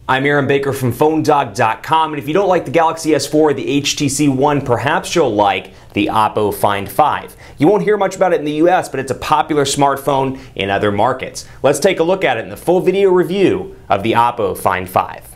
I'm Aaron Baker from PhoneDog.com, and if you don't like the Galaxy S4 or the HTC One, perhaps you'll like the Oppo Find 5. You won't hear much about it in the US, but it's a popular smartphone in other markets. Let's take a look at it in the full video review of the Oppo Find 5.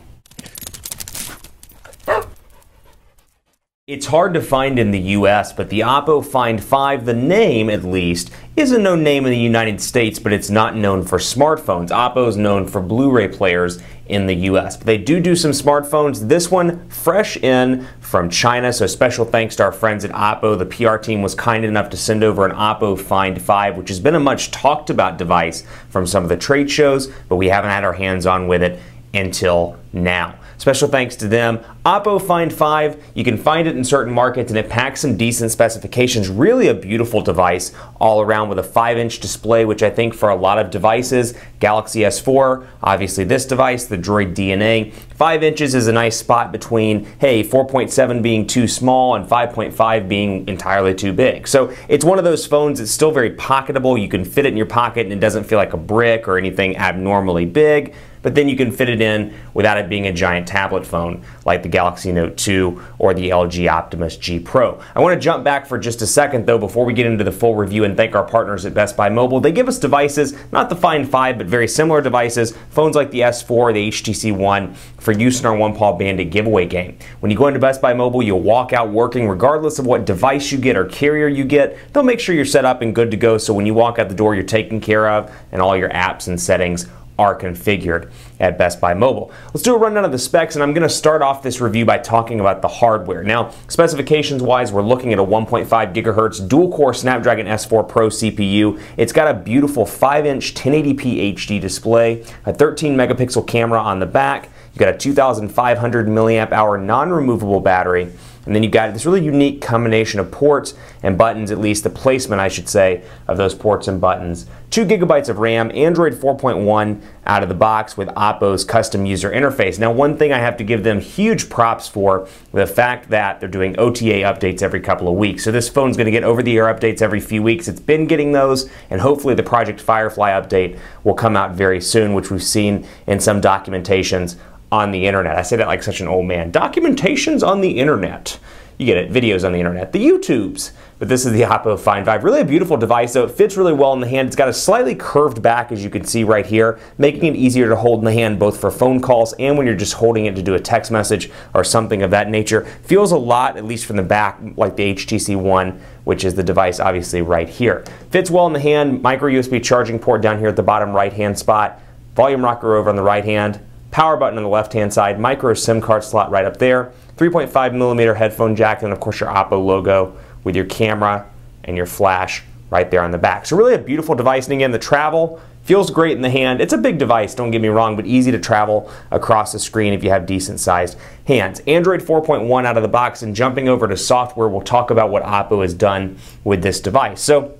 It's hard to find in the US, but the Oppo Find 5, the name at least, is a known name in the United States, but it's not known for smartphones. Oppo is known for Blu-ray players in the US, but they do some smartphones. This one fresh in from China, so special thanks to our friends at Oppo. The PR team was kind enough to send over an Oppo Find 5, which has been a much talked about device from some of the trade shows, but we haven't had our hands on with it until now. Special thanks to them. Oppo Find 5, you can find it in certain markets and it packs some decent specifications. Really a beautiful device all around with a 5-inch display, which I think for a lot of devices, Galaxy S4, obviously this device, the Droid DNA, 5 inches is a nice spot between, hey, 4.7 being too small and 5.5 being entirely too big. So it's one of those phones that's still very pocketable. You can fit it in your pocket and it doesn't feel like a brick or anything abnormally big, but then you can fit it in without it being a giant tablet phone like the Galaxy Note 2 or the LG Optimus G Pro. I want to jump back for just a second though before we get into the full review and thank our partners at Best Buy Mobile. They give us devices, not the Find 5, but very similar devices, phones like the S4, the HTC One, for use in our One Paw Bandit giveaway game. When you go into Best Buy Mobile, you'll walk out working regardless of what device you get or carrier you get. They'll make sure you're set up and good to go, so when you walk out the door, you're taken care of and all your apps and settings are configured at Best Buy Mobile. Let's do a rundown of the specs, and I'm going to start off this review by talking about the hardware. Now, specifications wise, we're looking at a 1.5 gigahertz dual-core Snapdragon S4 Pro CPU. It's got a beautiful 5-inch 1080p HD display, a 13 megapixel camera on the back. You've got a 2,500 milliamp hour non-removable battery. And then you've got this really unique combination of ports and buttons, at least the placement, I should say, of those ports and buttons. 2 gigabytes of RAM, Android 4.1 out of the box with Oppo's custom user interface. Now, one thing I have to give them huge props for, the fact that they're doing OTA updates every couple of weeks. So this phone's going to get over-the-air updates every few weeks. It's been getting those, and hopefully the Project Firefly update will come out very soon, which we've seen in some documentations on the internet. I say that like such an old man. Documentations on the internet. You get it, videos on the internet, the YouTubes. But this is the Oppo Find 5. Really a beautiful device, though. It fits really well in the hand. It's got a slightly curved back, as you can see right here, making it easier to hold in the hand both for phone calls and when you're just holding it to do a text message or something of that nature. Feels a lot, at least from the back, like the HTC One, which is the device obviously right here. Fits well in the hand. Micro USB charging port down here at the bottom right-hand spot. Volume rocker over on the right hand. Power button on the left-hand side, micro SIM card slot right up there, 3.5 millimeter headphone jack, and of course your Oppo logo with your camera and your flash right there on the back. So really a beautiful device, and again, the travel feels great in the hand. It's a big device, don't get me wrong, but easy to travel across the screen if you have decent-sized hands. Android 4.1 out of the box, and jumping over to software, we'll talk about what Oppo has done with this device. So,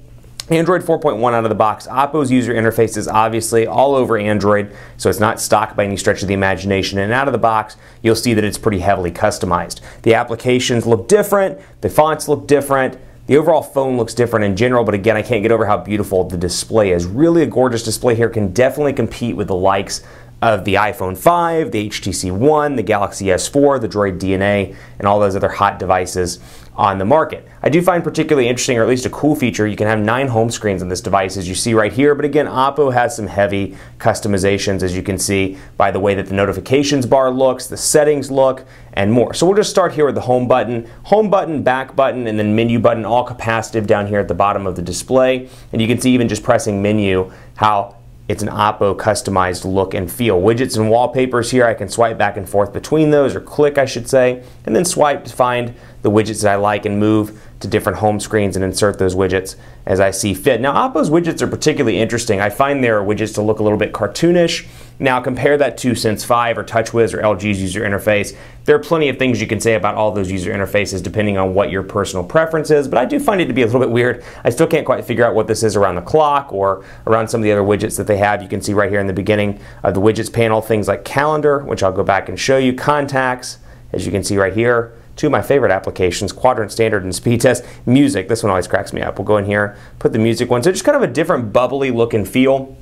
Android 4.1 out of the box. Oppo's user interface is obviously all over Android, so it's not stock by any stretch of the imagination. And out of the box, you'll see that it's pretty heavily customized. The applications look different, the fonts look different, the overall phone looks different in general, but again, I can't get over how beautiful the display is. Really a gorgeous display here, can definitely compete with the likes of the iPhone 5, the HTC One, the Galaxy S4, the Droid DNA, and all those other hot devices on the market. I do find particularly interesting, or at least a cool feature, you can have 9 home screens on this device, as you see right here, but again, Oppo has some heavy customizations, as you can see by the way that the notifications bar looks, the settings look, and more. So we'll just start here with the home button, back button, and then menu button, all capacitive down here at the bottom of the display. And you can see even just pressing menu, how it's an Oppo customized look and feel. Widgets and wallpapers here, I can swipe back and forth between those, or click I should say, and then swipe to find the widgets that I like and move to different home screens and insert those widgets as I see fit. Now, Oppo's widgets are particularly interesting. I find their widgets to look a little bit cartoonish. Now, compare that to Sense 5 or TouchWiz or LG's user interface. There are plenty of things you can say about all those user interfaces depending on what your personal preference is, but I do find it to be a little bit weird. I still can't quite figure out what this is around the clock or around some of the other widgets that they have. You can see right here in the beginning of the widgets panel, things like calendar, which I'll go back and show you, contacts, as you can see right here, two of my favorite applications, Quadrant Standard and Speed Test. Music, this one always cracks me up. We'll go in here, put the music one. So just kind of a different bubbly look and feel.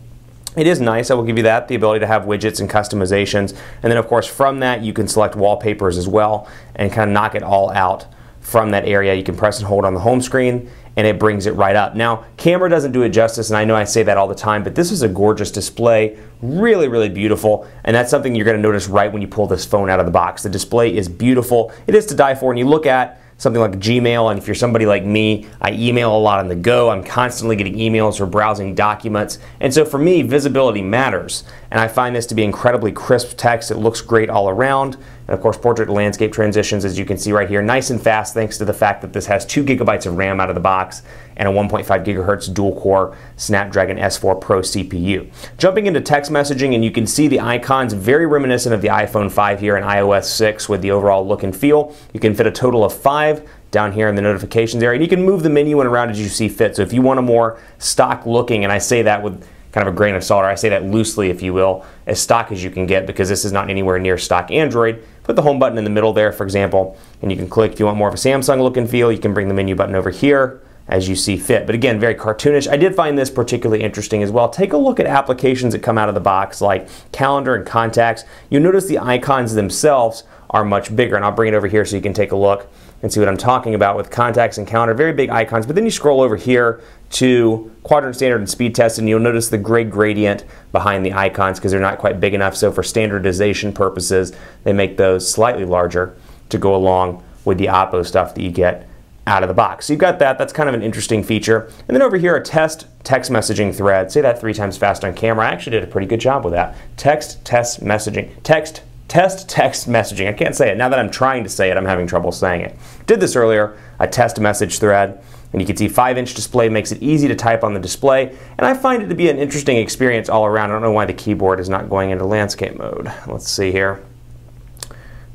It is nice, I will give you that, the ability to have widgets and customizations. And then of course from that you can select wallpapers as well and kind of knock it all out from that area. You can press and hold on the home screen and it brings it right up. Now, camera doesn't do it justice, and I know I say that all the time, but this is a gorgeous display, really, really beautiful, and that's something you're gonna notice right when you pull this phone out of the box. The display is beautiful. It is to die for, and you look at something like Gmail, and if you're somebody like me, I email a lot on the go. I'm constantly getting emails or browsing documents. And so for me, visibility matters. And I find this to be incredibly crisp text. It looks great all around. And of course, portrait to landscape transitions, as you can see right here, nice and fast thanks to the fact that this has 2 gigabytes of RAM out of the box and a 1.5 gigahertz dual-core Snapdragon S4 Pro CPU. Jumping into text messaging, and you can see the icons very reminiscent of the iPhone 5 here and iOS 6 with the overall look and feel. You can fit a total of 5 down here in the notifications area, and you can move the menu and around as you see fit. So if you want a more stock looking, and I say that with kind of a grain of salt, or I say that loosely if you will, as stock as you can get, because this is not anywhere near stock Android, put the home button in the middle there, for example, and you can click. If you want more of a Samsung look and feel, you can bring the menu button over here as you see fit. But again, very cartoonish. I did find this particularly interesting as well. Take a look at applications that come out of the box like calendar and contacts. You'll notice the icons themselves are much bigger, and I'll bring it over here so you can take a look and see what I'm talking about with contacts and calendar. Very big icons, but then you scroll over here to quadrant standard and speed test, and you'll notice the gray gradient behind the icons because they're not quite big enough. So for standardization purposes, they make those slightly larger to go along with the Oppo stuff that you get out of the box. So you've got that. That's kind of an interesting feature. And then over here, a test text messaging thread. Say that 3 times fast on camera. I actually did a pretty good job with that. Text messaging. Text messaging. I can't say it. Now that I'm trying to say it, I'm having trouble saying it. Did this earlier, a test message thread. And you can see 5-inch display makes it easy to type on the display. And I find it to be an interesting experience all around. I don't know why the keyboard is not going into landscape mode. Let's see here.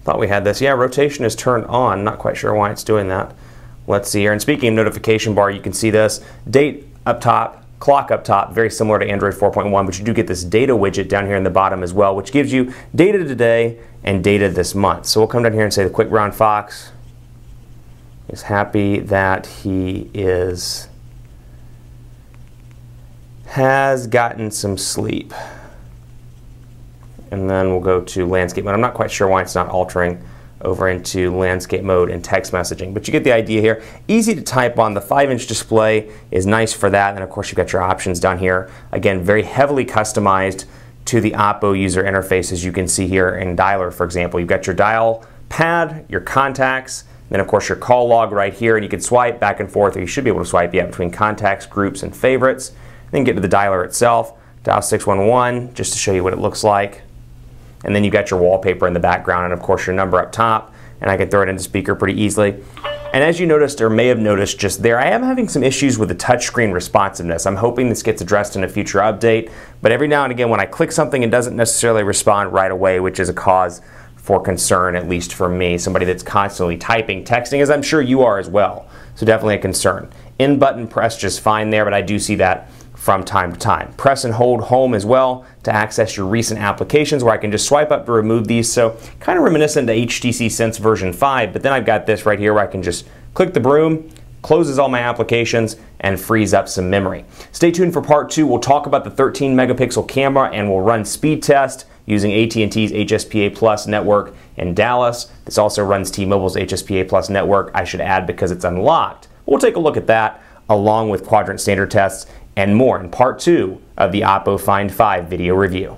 Thought we had this. Yeah, rotation is turned on. Not quite sure why it's doing that. Let's see here. And speaking of notification bar, you can see this. Date up top, clock up top, very similar to Android 4.1, but you do get this data widget down here in the bottom as well, which gives you data today and data this month. So we'll come down here and say the quick brown fox is happy that he has gotten some sleep. And then we'll go to landscape mode. I'm not quite sure why it's not altering over into landscape mode and text messaging, but you get the idea here. Easy to type on. The 5-inch display is nice for that, and of course you've got your options down here. Again, very heavily customized to the Oppo user interface, as you can see here in Dialer, for example. You've got your dial pad, your contacts, then of course your call log right here, and you can swipe back and forth, or you should be able to swipe, yeah, between contacts, groups, and favorites. Then get to the dialer itself, dial 611, just to show you what it looks like. And then you've got your wallpaper in the background, and of course your number up top, and I can throw it into speaker pretty easily. And as you noticed, or may have noticed just there, I am having some issues with the touchscreen responsiveness. I'm hoping this gets addressed in a future update, but every now and again when I click something, it doesn't necessarily respond right away, which is a cause for concern, at least for me, somebody that's constantly typing, texting, as I'm sure you are as well. So definitely a concern. In button press just fine there, but I do see that from time to time. Press and hold home as well to access your recent applications, where I can just swipe up to remove these. So kind of reminiscent to HTC Sense version 5, but then I've got this right here where I can just click the broom, closes all my applications, and frees up some memory. Stay tuned for part 2. We'll talk about the 13 megapixel camera, and we'll run speed test using AT&T's HSPA Plus network in Dallas. This also runs T-Mobile's HSPA Plus network, I should add, because it's unlocked. We'll take a look at that along with quadrant standard tests and more in part 2 of the Oppo Find 5 video review.